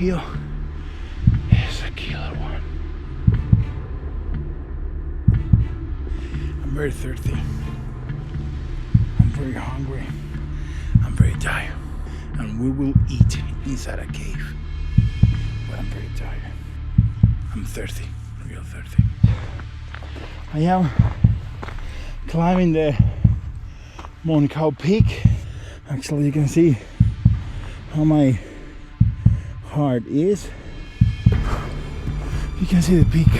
here is a killer one. I'm very thirsty. I'm very hungry. I'm very tired. And we will eat inside a cave. But I'm very tired. I'm thirsty, real thirsty. I am climbing the Montcau peak. Actually, you can see how my heart is. You can see the peak.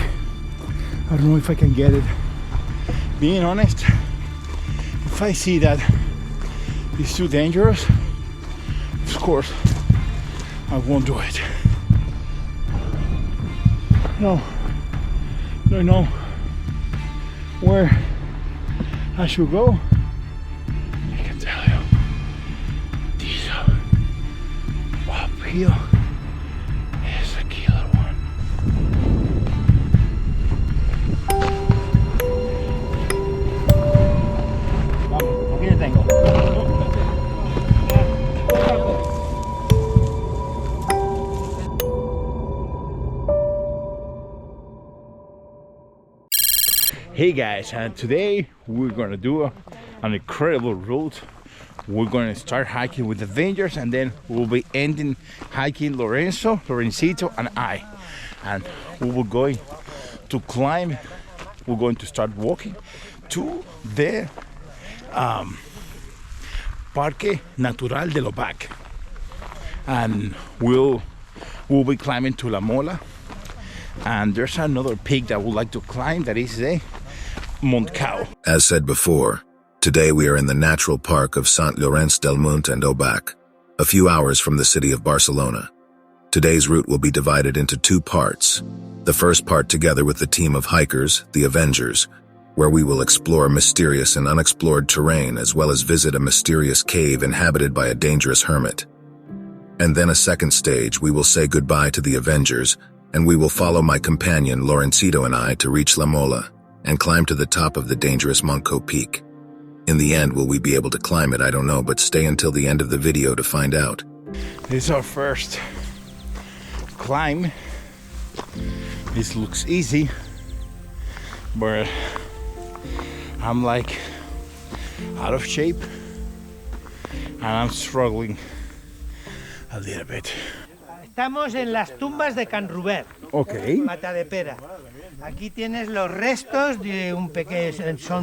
I don't know if I can get it. Being honest, if I see that it's too dangerous, of course, I won't do it. No, don't know where I should go. I can tell you, this up here is a killer one. Vamos, aquí le tengo. Hey guys, and today we're gonna do an incredible route. We're gonna start hiking with the Avengers, and then we'll be ending hiking Lorencito and I. And we will going to climb, we're going to start walking to the Parque Natural de l'Obac. And we'll be climbing to La Mola. And there's another peak that I would like to climb, that is the Montcau. As said before, today we are in the natural park of Sant Llorenc del Munt and Obac, a few hours from the city of Barcelona. Today's route will be divided into two parts. The first part together with the team of hikers, the Avengers, where we will explore mysterious and unexplored terrain as well as visit a mysterious cave inhabited by a dangerous hermit. And then a second stage, we will say goodbye to the Avengers, and we will follow my companion Lorencito and I to reach La Mola and climb to the top of the dangerous Montcau peak. In the end, will we be able to climb it? I don't know, but stay until the end of the video to find out. This is our first climb. This looks easy, but I'm like out of shape and I'm struggling a little bit. Estamos en las tumbas de Can Robert, Okay. Mata de Pera. Aquí tienes los restos de un pequeño, son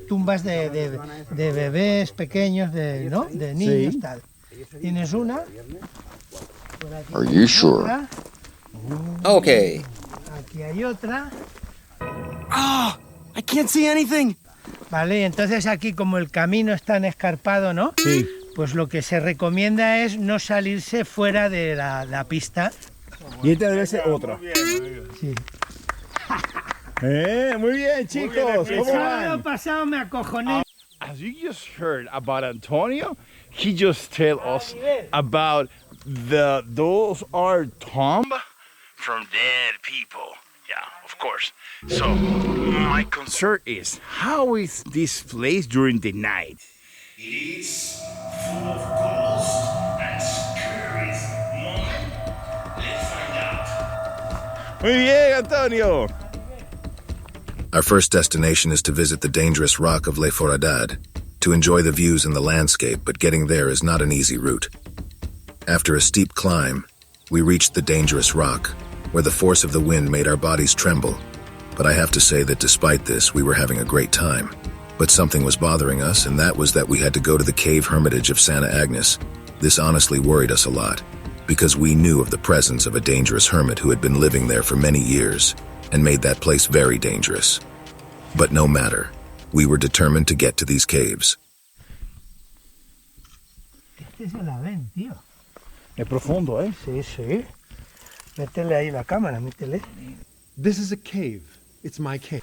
tumbas de bebés pequeños, ¿no? De niños, Sí. tal. Tienes una. Are you sure? Otra, Okay. aquí hay otra. Ah, I can't see anything. Vale, entonces aquí como el camino es tan escarpado, ¿no? Sí. Pues lo que se recomienda es no salirse fuera de la pista. Y esta debe ser otra. Sí. Muy bien, chicos. El sábado pasado me acojoné. As you just heard about Antonio, he just tell us about those are tombs from dead people. Yeah, of course. So my concern is, how is this place during the night? It is full of ghosts and scary moments. Let's find out. Muy bien, Antonio. Our first destination is to visit the dangerous rock of Le Foradad, to enjoy the views and the landscape, but getting there is not an easy route. After a steep climb, we reached the dangerous rock, where the force of the wind made our bodies tremble. But I have to say that despite this, we were having a great time. But something was bothering us, and that was that we had to go to the cave hermitage of Santa Agnès. This honestly worried us a lot, because we knew of the presence of a dangerous hermit who had been living there for many years, and made that place very dangerous. But no matter, we were determined to get to these caves. Este se la ven, tío. Es profundo, ¿eh? Sí, sí. Métele ahí la cámara, métele. This is a cave. It's my cave.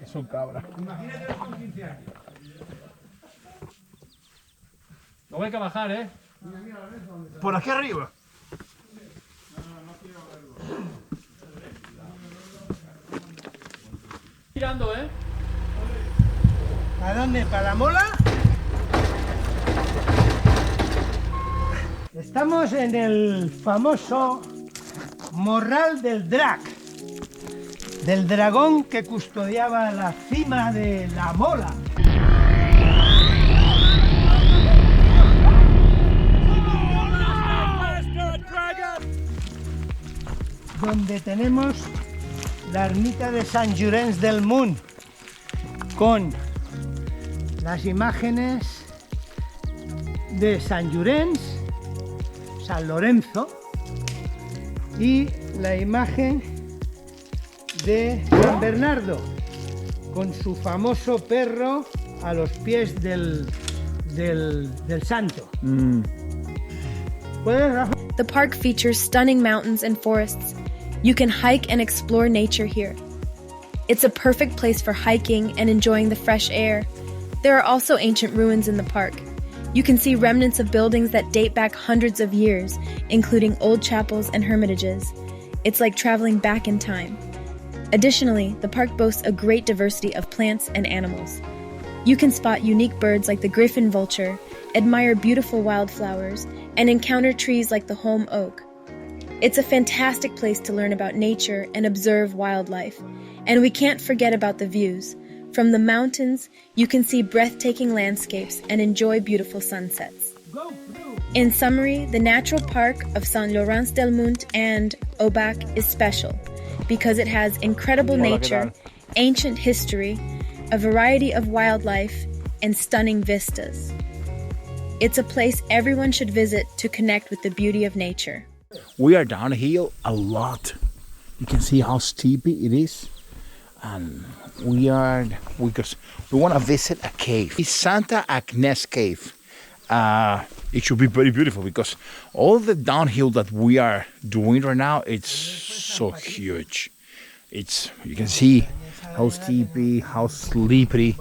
Es un cabra. Luego hay que bajar, ¿eh? Por aquí arriba. Mirando, ¿eh? ¿A dónde? ¿Para la Mola? Estamos en el famoso Morral del Drac, del dragón que custodiaba la cima de la Mola. Donde tenemos la ermita de Sant Llorenc del Munt, con las imágenes de San Llorenç, San Lorenzo, y la imagen de San Bernardo, con su famoso perro a los pies del santo. ¿Puedes, Rafa? The park features stunning mountains and forests. You can hike and explore nature here. It's a perfect place for hiking and enjoying the fresh air. There are also ancient ruins in the park. You can see remnants of buildings that date back hundreds of years, including old chapels and hermitages. It's like traveling back in time. Additionally, the park boasts a great diversity of plants and animals. You can spot unique birds like the griffon vulture, admire beautiful wildflowers, and encounter trees like the holm oak. It's a fantastic place to learn about nature and observe wildlife. And we can't forget about the views. From the mountains, you can see breathtaking landscapes and enjoy beautiful sunsets. In summary, the natural park of Sant Llorenc del Munt and Obac is special because it has incredible nature, ancient history, a variety of wildlife, and stunning vistas. It's a place everyone should visit to connect with the beauty of nature. We are downhill a lot. You can see how steep it is. And because we want to visit a cave. It's Santa Agnès cave. It should be very beautiful because all the downhill that we are doing right now, it's so huge. You can see how steepy, how slippery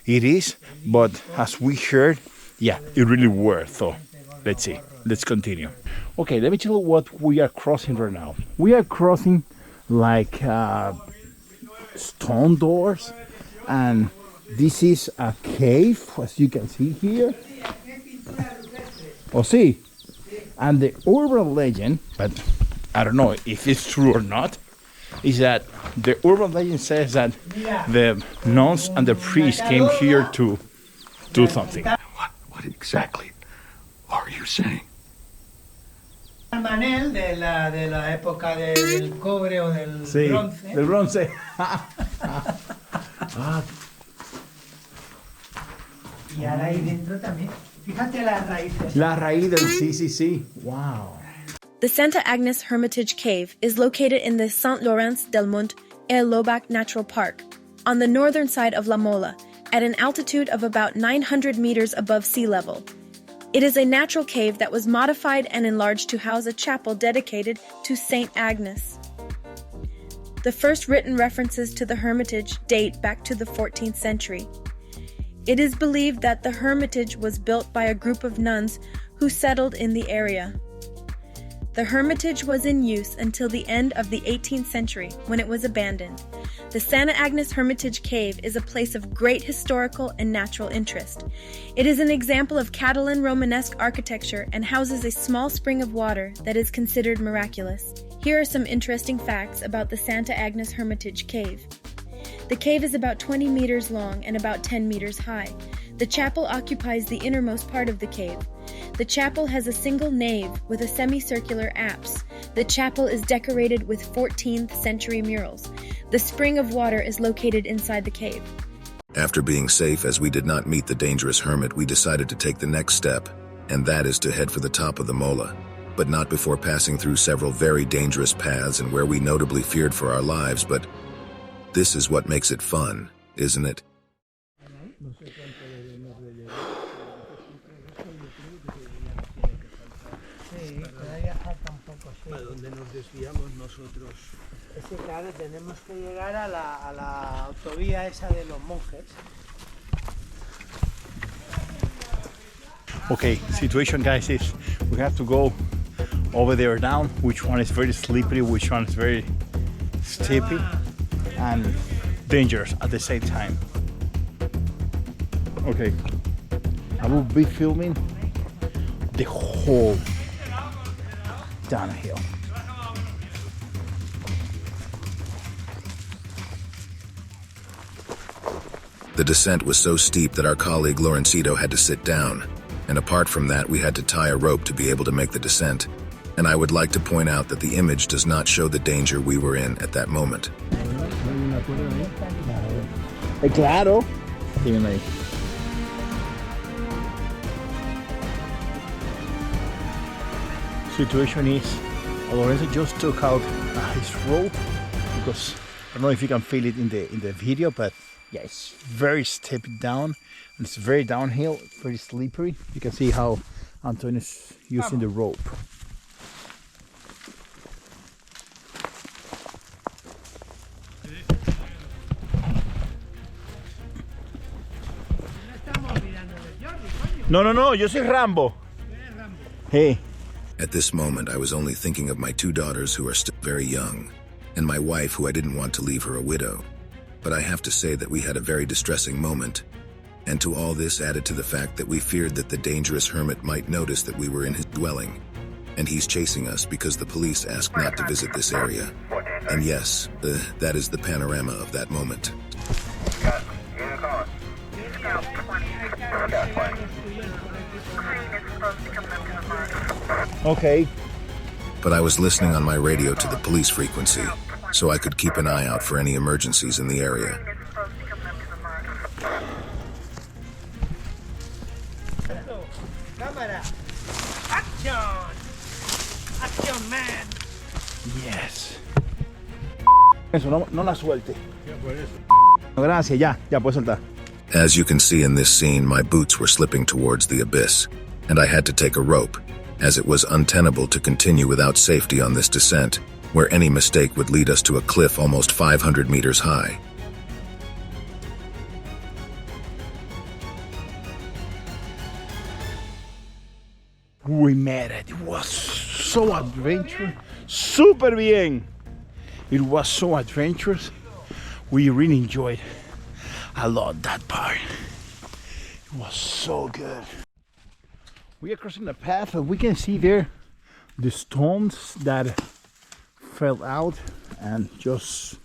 it is. But as we heard, yeah, it really worth. So let's see. Let's continue. Okay, let me tell you what we are crossing right now. We are crossing like stone doors, and this is a cave, as you can see here. Oh, see? And the urban legend, but I don't know if it's true or not, is that the urban legend says that the nuns and the priests came here to do something. What exactly are you saying? El manel de la época del cobre o del bronce. Del bronce. Y ahora ahí dentro también. Fíjate las raíces. La raíz del sí. Wow. The Santa Agnès Hermitage Cave is located in the Sant Llorenc del Munt El Lobac Natural Park, on the northern side of La Mola, at an altitude of about 900 meters above sea level. It is a natural cave that was modified and enlarged to house a chapel dedicated to Saint Agnes. The first written references to the hermitage date back to the 14th century. It is believed that the hermitage was built by a group of nuns who settled in the area. The hermitage was in use until the end of the 18th century, when it was abandoned. The Santa Agnès Hermitage Cave is a place of great historical and natural interest. It is an example of Catalan Romanesque architecture and houses a small spring of water that is considered miraculous. Here are some interesting facts about the Santa Agnès Hermitage Cave. The cave is about 20 meters long and about 10 meters high. The chapel occupies the innermost part of the cave. The chapel has a single nave with a semicircular apse. The chapel is decorated with 14th century murals. The spring of water is located inside the cave. After being safe as we did not meet the dangerous hermit, we decided to take the next step, and that is to head for the top of the Mola, but not before passing through several very dangerous paths and where we notably feared for our lives, but this is what makes it fun, isn't it? ¿Dónde nos desviamos nosotros? Es que claro, tenemos que llegar a la autovía esa de los monjes. Okay, situation guys is we have to go over there down. Which one is very slippery, which one is very steepy and dangerous at the same time. Okay, I will be filming the whole downhill. The descent was so steep that our colleague Lorencito had to sit down, and apart from that we had to tie a rope to be able to make the descent. And I would like to point out that the image does not show the danger we were in at that moment. Claro. Situation is Lorenzo just took out his rope because I don't know if you can feel it in the video, but yeah, it's very steep down and it's very downhill, very slippery. You can see how Antonio is using the rope. No, yo soy Rambo. Hey. At this moment, I was only thinking of my two daughters who are still very young, and my wife who I didn't want to leave her a widow. But I have to say that we had a very distressing moment, and to all this added to the fact that we feared that the dangerous hermit might notice that we were in his dwelling, and he's chasing us because the police asked not to visit this area. And yes, that is the panorama of that moment. Okay. But I was listening on my radio to the police frequency, so I could keep an eye out for any emergencies in the area. Cámara. Action. Action, man. Yes. Eso, no la suelte. Gracias, ya puedes soltar. As you can see in this scene, my boots were slipping towards the abyss, and I had to take a rope, as it was untenable to continue without safety on this descent, where any mistake would lead us to a cliff almost 500 meters high. We made it. It was so adventurous. Super bien. It was so adventurous. We really enjoyed a lot that part. It was so good. We are crossing the path and we can see there the stones that fell out and just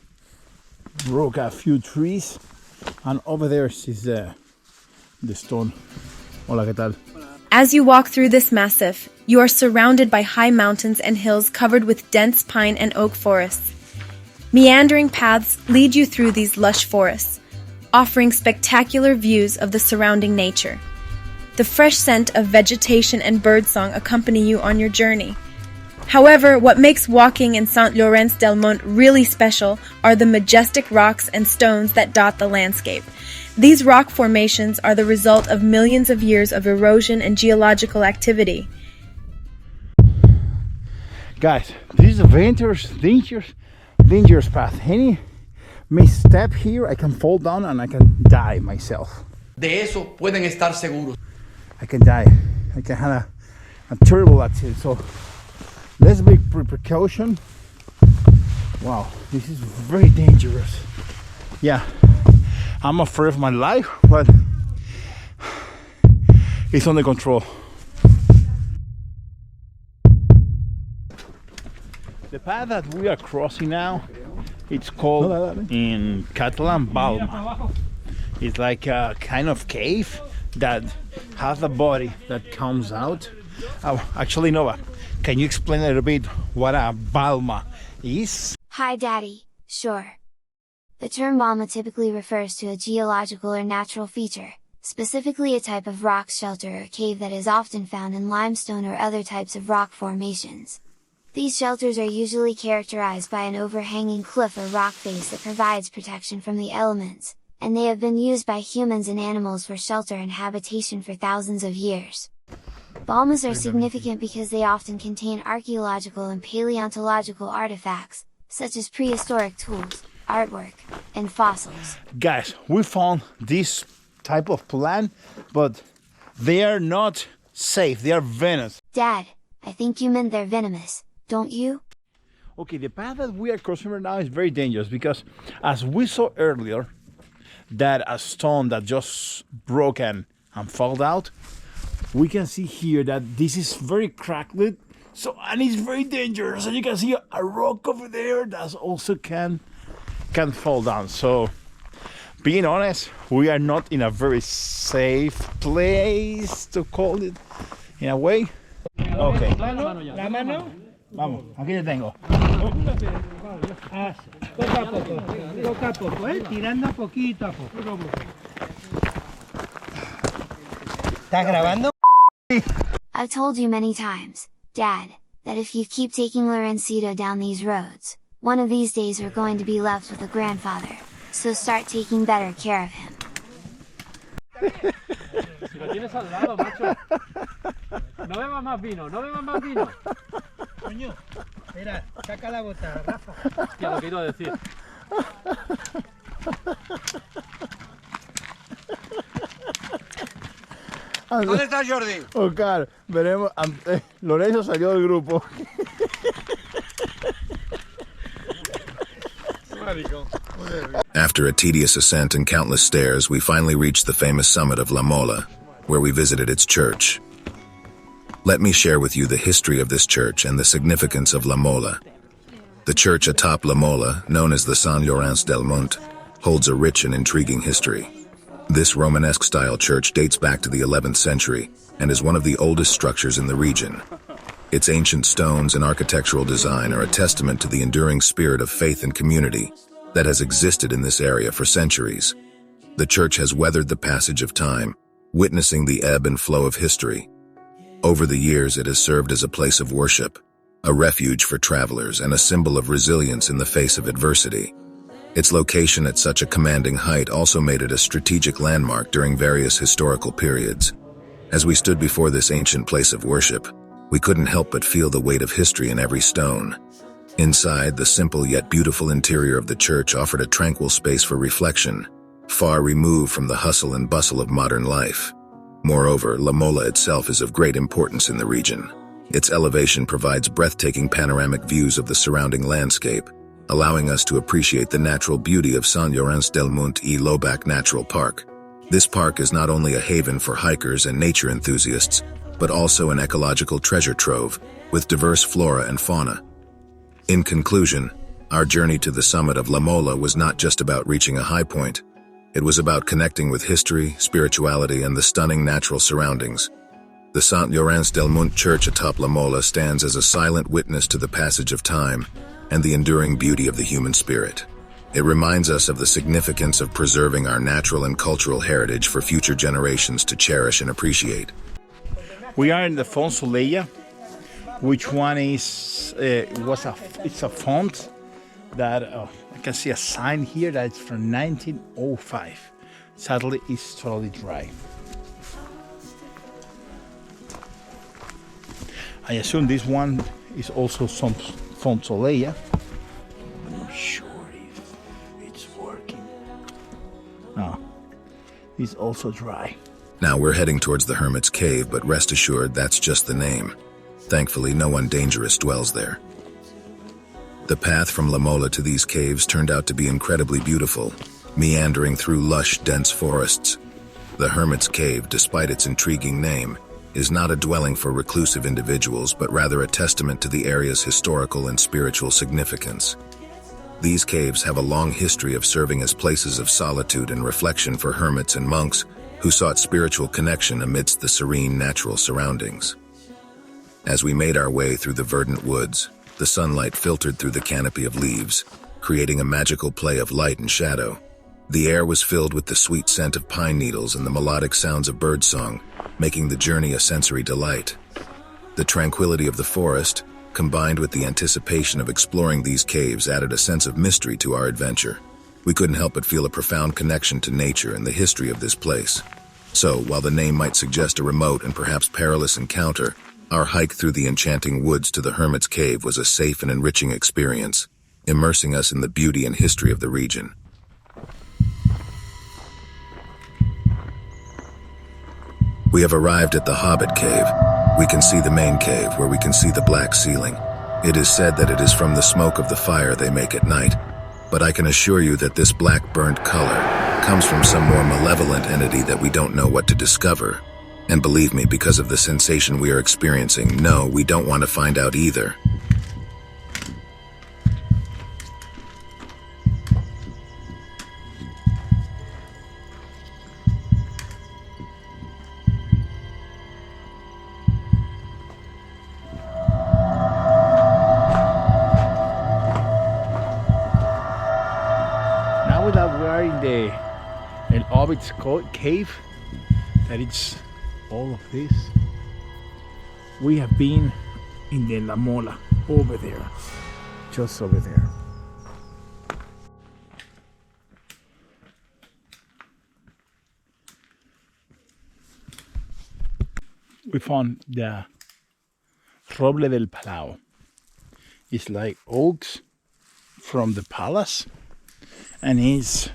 broke a few trees. And over there is the stone. Hola, ¿qué tal? As you walk through this massif, you are surrounded by high mountains and hills covered with dense pine and oak forests. Meandering paths lead you through these lush forests, offering spectacular views of the surrounding nature. The fresh scent of vegetation and birdsong accompany you on your journey. However, what makes walking in Sant Llorenc del Munt really special are the majestic rocks and stones that dot the landscape. These rock formations are the result of millions of years of erosion and geological activity. Guys, this is a dangerous path. Any misstep here, I can fall down and I can die myself. De eso pueden estar seguros. I can die. I can have a terrible accident. So let's be precaution. Wow, this is very dangerous. Yeah, I'm afraid of my life, but it's under control. The path that we are crossing now, it's called in Catalan Balma. It's like a kind of cave that has a body that comes out. Actually, Nova, can you explain a little bit what a Balma is? Hi, Daddy. Sure. The term Balma typically refers to a geological or natural feature, specifically a type of rock shelter or cave that is often found in limestone or other types of rock formations. These shelters are usually characterized by an overhanging cliff or rock face that provides protection from the elements, and they have been used by humans and animals for shelter and habitation for thousands of years. Balmas are significant because they often contain archaeological and paleontological artifacts, such as prehistoric tools, artwork, and fossils. Guys, we found this type of plant, but they are not safe. They are venomous. Dad, I think you meant they're venomous, don't you? Okay, the path that we are crossing right now is very dangerous because, as we saw earlier, that a stone that just broke and fell out, we can see here that this is very cracked. So, and it's very dangerous. And you can see a rock over there that also can fall down. So, being honest, we are not in a very safe place, to call it, in a way. Okay. La mano. Vamos, aquí te tengo. Poco a poco, tirando poquito a poco. ¿Estás grabando? I've told you many times, Dad, that if you keep taking Lorencito down these roads, one of these days we're going to be left with a grandfather, so start taking better care of him. Si lo tienes al lado, macho. No bebas más vino, no bebas más vino. Coño, espera, saca la bota, Rafa. Hostia, lo que iba a decir. ¿Dónde está Jordi? Oscar, veremos. Lorenzo salió del grupo. After a tedious ascent and countless stairs, we finally reached the famous summit of La Mola, where we visited its church. Let me share with you the history of this church and the significance of La Mola. The church atop La Mola, known as the Sant Llorenc del Munt, holds a rich and intriguing history. This Romanesque-style church dates back to the 11th century and is one of the oldest structures in the region. Its ancient stones and architectural design are a testament to the enduring spirit of faith and community that has existed in this area for centuries. The church has weathered the passage of time, witnessing the ebb and flow of history. Over the years, it has served as a place of worship, a refuge for travelers, and a symbol of resilience in the face of adversity. Its location at such a commanding height also made it a strategic landmark during various historical periods. As we stood before this ancient place of worship, we couldn't help but feel the weight of history in every stone. Inside, the simple yet beautiful interior of the church offered a tranquil space for reflection, far removed from the hustle and bustle of modern life. Moreover, La Mola itself is of great importance in the region. Its elevation provides breathtaking panoramic views of the surrounding landscape, allowing us to appreciate the natural beauty of Sant Llorenc del Munt e Lobac Natural Park. This park is not only a haven for hikers and nature enthusiasts, but also an ecological treasure trove, with diverse flora and fauna. In conclusion, our journey to the summit of La Mola was not just about reaching a high point. It was about connecting with history, spirituality, and the stunning natural surroundings. The Sant Llorenc del Munt church atop La Mola stands as a silent witness to the passage of time and the enduring beauty of the human spirit. It reminds us of the significance of preserving our natural and cultural heritage for future generations to cherish and appreciate. We are in the Font Soleil, which one is it's a font that I can see a sign here that it's from 1905. Sadly, it's totally dry. I assume this one is also some Font Soleil. I'm not sure if it's working. No, it's also dry. Now we're heading towards the Hermit's Cave, but rest assured that's just the name. Thankfully, no one dangerous dwells there. The path from La Mola to these caves turned out to be incredibly beautiful, meandering through lush, dense forests. The Hermit's Cave, despite its intriguing name, is not a dwelling for reclusive individuals, but rather a testament to the area's historical and spiritual significance. These caves have a long history of serving as places of solitude and reflection for hermits and monks who sought spiritual connection amidst the serene natural surroundings. As we made our way through the verdant woods, the sunlight filtered through the canopy of leaves, creating a magical play of light and shadow. The air was filled with the sweet scent of pine needles and the melodic sounds of birdsong, making the journey a sensory delight. The tranquility of the forest, combined with the anticipation of exploring these caves, added a sense of mystery to our adventure. We couldn't help but feel a profound connection to nature and the history of this place. So, while the name might suggest a remote and perhaps perilous encounter, our hike through the enchanting woods to the Hermit's Cave was a safe and enriching experience, immersing us in the beauty and history of the region. We have arrived at the Hobbit cave. We can see the main cave where we can see the black ceiling. It is said that it is from the smoke of the fire they make at night, but I can assure you that this black burnt color comes from some more malevolent entity that we don't know what to discover. And believe me, because of the sensation we are experiencing, no, we don't want to find out either. Now that we are in the El Hobbit's cave, that it's all of this, we have been in the La Mola over there, just over there. We found the Roble del Palau. It's like oaks from the palace, and the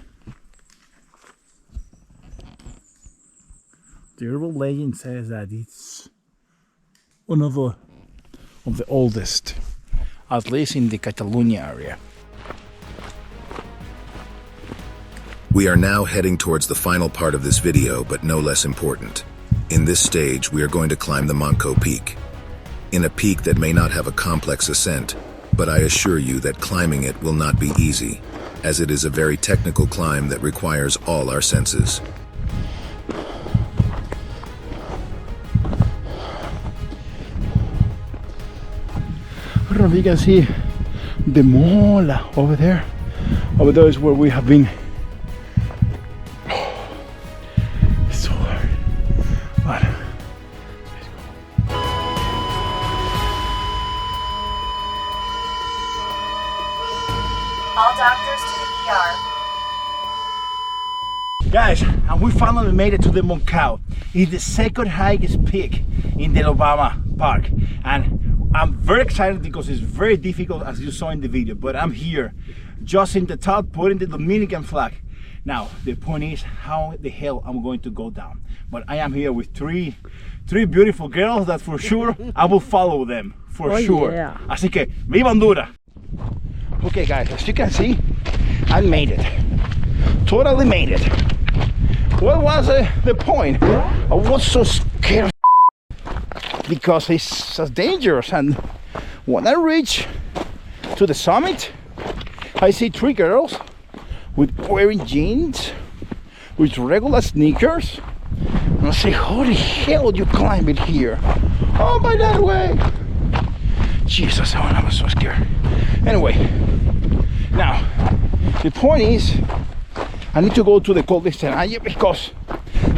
urban legend says that it's one of the oldest, at least in the Catalonia area. We are now heading towards the final part of this video, but no less important. In this stage, we are going to climb the Montcau peak. In a peak that may not have a complex ascent, but I assure you that climbing it will not be easy, as it is a very technical climb that requires all our senses. I don't know if you can see the Mola over there. Over there is where we have been. It's so hard, but let's go. All doctors to the ER. Guys, and we finally made it to the Montcau. It's the second highest peak in the Alabama Park, and I'm very excited because it's very difficult, as you saw in the video, but I'm here just in the top putting the Dominican flag. Now the point is, how the hell I'm going to go down? But I am here with three beautiful girls that for sure I will follow them for sure. Yeah. Así que viva Honduras. Okay guys, as you can see, I made it. Totally made it. What was the point? I was so scared because it's so dangerous, and when I reach to the summit, I see three girls with wearing jeans, with regular sneakers, and I say, how the hell you climb it here? Oh, by that way! Jesus, I was so scared. Anyway, now the point is, I need to go to the cold destination because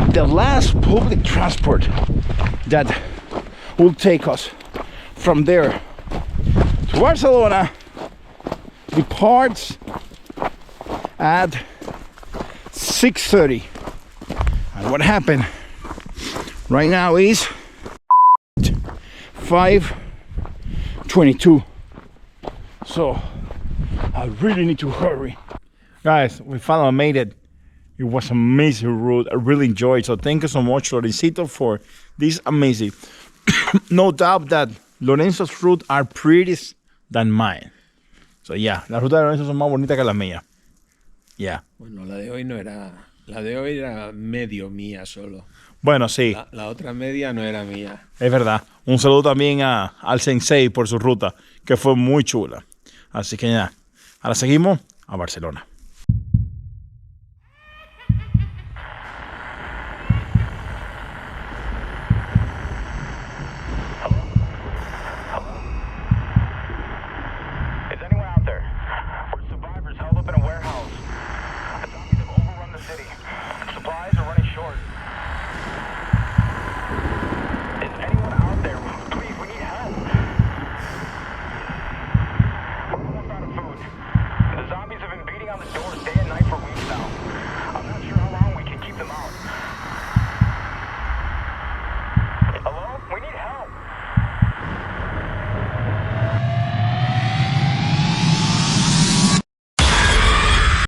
the last public transport that will take us from there to Barcelona departs at 6:30. And what happened right now is 5:22. So I really need to hurry. Guys, we finally made it. It was an amazing route. I really enjoyed it. So thank you so much, Lorencito, for this amazing. No doubt that Lorenzo's route are prettier than mine. So yeah, las rutas de Lorenzo son más bonitas que las mías. Yeah. Bueno, la de hoy no era... La de hoy era medio mía solo. Bueno, sí. La otra media no era mía. Es verdad. Un saludo también al Sensei por su ruta, que fue muy chula. Así que ya, ahora seguimos a Barcelona.